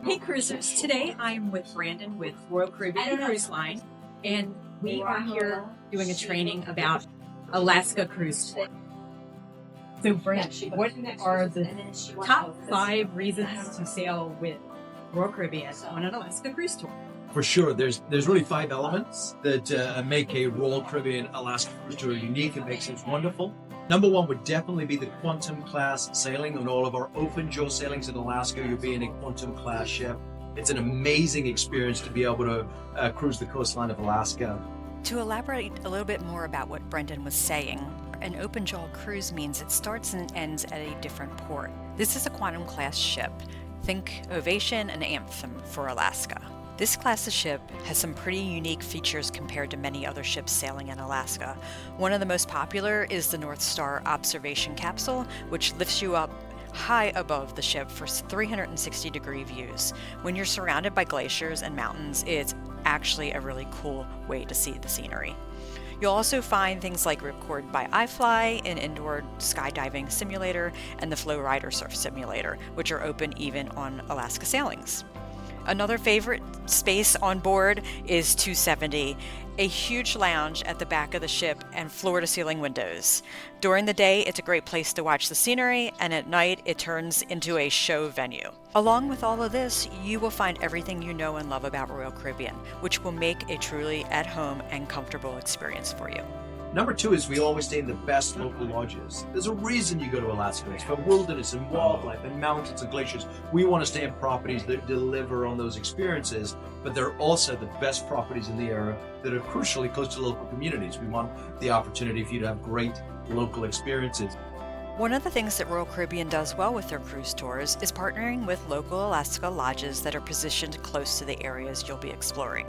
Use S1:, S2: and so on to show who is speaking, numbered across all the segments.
S1: Hey cruisers, today I'm with Brandon with Royal Caribbean Cruise Line, and we are here doing a training about Alaska cruise tour. So Brandon, what are the top 5 reasons to sail with Royal Caribbean on an Alaska cruise tour?
S2: For sure, there's really 5 elements that make a Royal Caribbean Alaska cruise tour unique and makes it wonderful. Number 1 would definitely be the Quantum class sailing. On all of our open jaw sailings in Alaska, you'll be in a Quantum class ship. It's an amazing experience to be able to cruise the coastline of Alaska.
S3: To elaborate a little bit more about what Brendan was saying, an open jaw cruise means it starts and ends at a different port. This is a Quantum class ship. Think Ovation and Anthem for Alaska. This class of ship has some pretty unique features compared to many other ships sailing in Alaska. One of the most popular is the North Star observation capsule, which lifts you up high above the ship for 360-degree views. When you're surrounded by glaciers and mountains, it's actually a really cool way to see the scenery. You'll also find things like Ripcord by iFly, an indoor skydiving simulator, and the Flow Rider Surf Simulator, which are open even on Alaska sailings. Another favorite space on board is 270, a huge lounge at the back of the ship and floor-to-ceiling windows. During the day, it's a great place to watch the scenery, and at night, it turns into a show venue. Along with all of this, you will find everything you know and love about Royal Caribbean, which will make a truly at-home and comfortable experience for you.
S2: Number 2 is we always stay in the best local lodges. There's a reason you go to Alaska. It's for wilderness and wildlife and mountains and glaciers. We want to stay in properties that deliver on those experiences, but they're also the best properties in the area that are crucially close to local communities. We want the opportunity for you to have great local experiences.
S3: One of the things that Royal Caribbean does well with their cruise tours is partnering with local Alaska lodges that are positioned close to the areas you'll be exploring.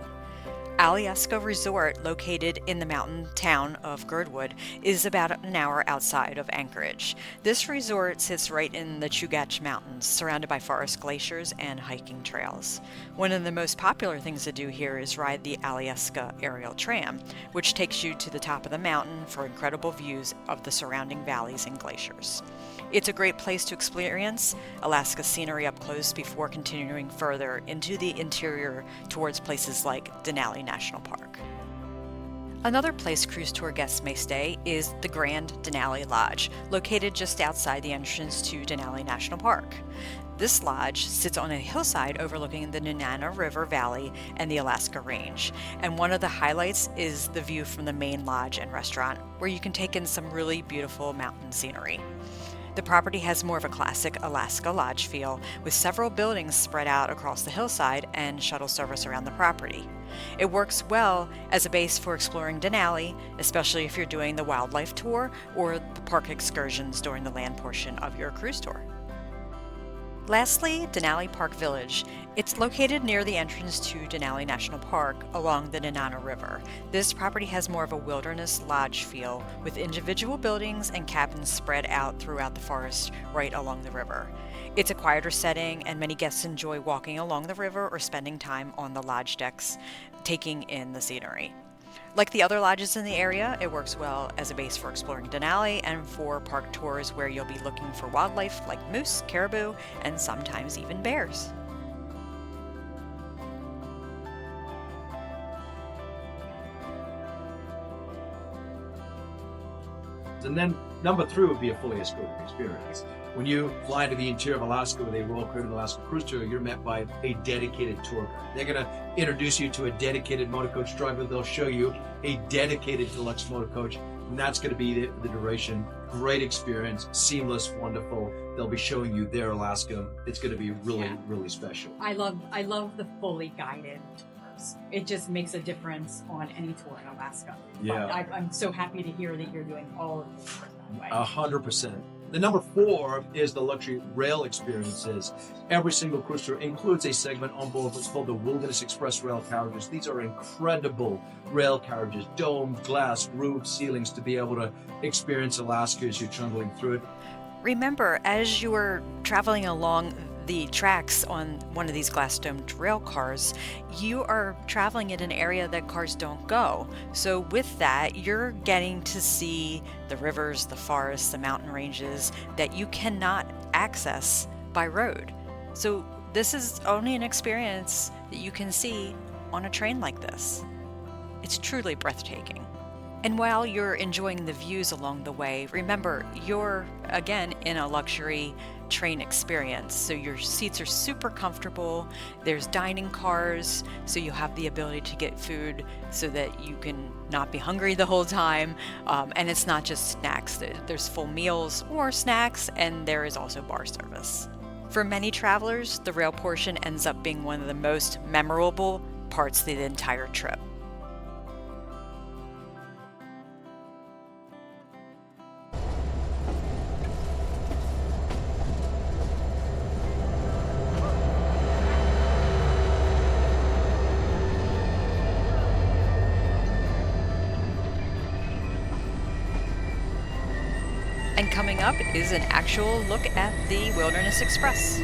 S3: Alyeska Resort, located in the mountain town of Girdwood, is about an hour outside of Anchorage. This resort sits right in the Chugach Mountains, surrounded by forest glaciers and hiking trails. One of the most popular things to do here is ride the Alyeska aerial tram, which takes you to the top of the mountain for incredible views of the surrounding valleys and glaciers. It's a great place to experience Alaska scenery up close before continuing further into the interior towards places like Denali National Park. Another place cruise tour guests may stay is the Grand Denali Lodge, located just outside the entrance to Denali National Park. This lodge sits on a hillside overlooking the Nenana River Valley and the Alaska Range, and one of the highlights is the view from the main lodge and restaurant, where you can take in some really beautiful mountain scenery. The property has more of a classic Alaska lodge feel, with several buildings spread out across the hillside and shuttle service around the property. It works well as a base for exploring Denali, especially if you're doing the wildlife tour or the park excursions during the land portion of your cruise tour. Lastly, Denali Park Village. It's located near the entrance to Denali National Park along the Nenana River. This property has more of a wilderness lodge feel, with individual buildings and cabins spread out throughout the forest right along the river. It's a quieter setting, and many guests enjoy walking along the river or spending time on the lodge decks, taking in the scenery. Like the other lodges in the area, it works well as a base for exploring Denali and for park tours where you'll be looking for wildlife like moose, caribou, and sometimes even bears.
S2: And then number 3 would be a fully escorted experience. When you fly to the interior of Alaska with a Royal Caribbean Alaska cruise tour, you're met by a dedicated tour guide. They're going to introduce you to a dedicated motor coach driver. They'll show you a dedicated deluxe motor coach, and that's going to be the duration. Great experience, seamless, wonderful. They'll be showing you their Alaska. It's going to be really special.
S1: I love the fully guided tours. It just makes a difference on any tour in Alaska.
S2: Yeah.
S1: But I'm so happy to hear that you're doing all of the tours that way.
S2: 100%. The number 4 is the luxury rail experiences. Every single cruise tour includes a segment on board what's called the Wilderness Express rail carriages. These are incredible rail carriages, domed glass, roofed ceilings to be able to experience Alaska as you're trundling through it.
S3: Remember, as you are traveling along the tracks on one of these glass-domed rail cars, you are traveling in an area that cars don't go. So with that, you're getting to see the rivers, the forests, the mountain ranges that you cannot access by road. So this is only an experience that you can see on a train like this. It's truly breathtaking. And while you're enjoying the views along the way, remember, you're, again, in a luxury train experience. So your seats are super comfortable. There's dining cars, so you have the ability to get food so that you can not be hungry the whole time. And it's not just snacks. There's full meals or snacks, and there is also bar service. For many travelers, the rail portion ends up being one of the most memorable parts of the entire trip. And coming up is an actual look at the Wilderness Express.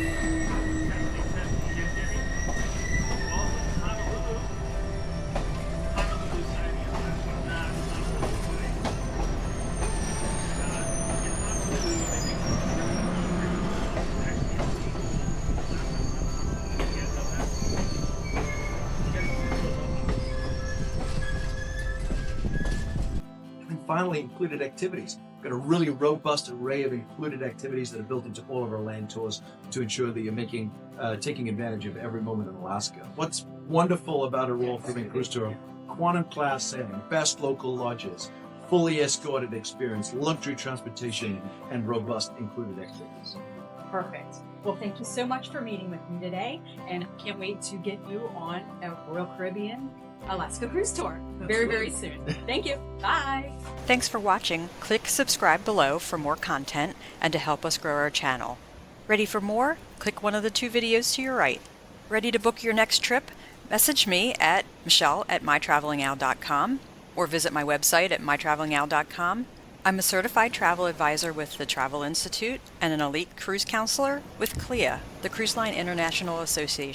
S2: And finally, included activities. We've got a really robust array of included activities that are built into all of our land tours to ensure that you're taking advantage of every moment in Alaska. What's wonderful about a Royal Caribbean cruise tour? Quantum class sailing, best local lodges, fully escorted experience, luxury transportation, and robust included activities.
S1: Perfect. Well, thank you so much for meeting with me today, and I can't wait to get you on a Royal Caribbean Alaska cruise tour very, very soon. Thank you. Bye.
S3: Thanks for watching. Click subscribe below for more content and to help us grow our channel. Ready for more? Click one of the 2 videos to your right. Ready to book your next trip? Message me at michelle@mytravelingowl.com or visit my website at mytravelingowl.com. I'm a certified travel advisor with the Travel Institute and an elite cruise counselor with CLIA, the Cruise Line International Association.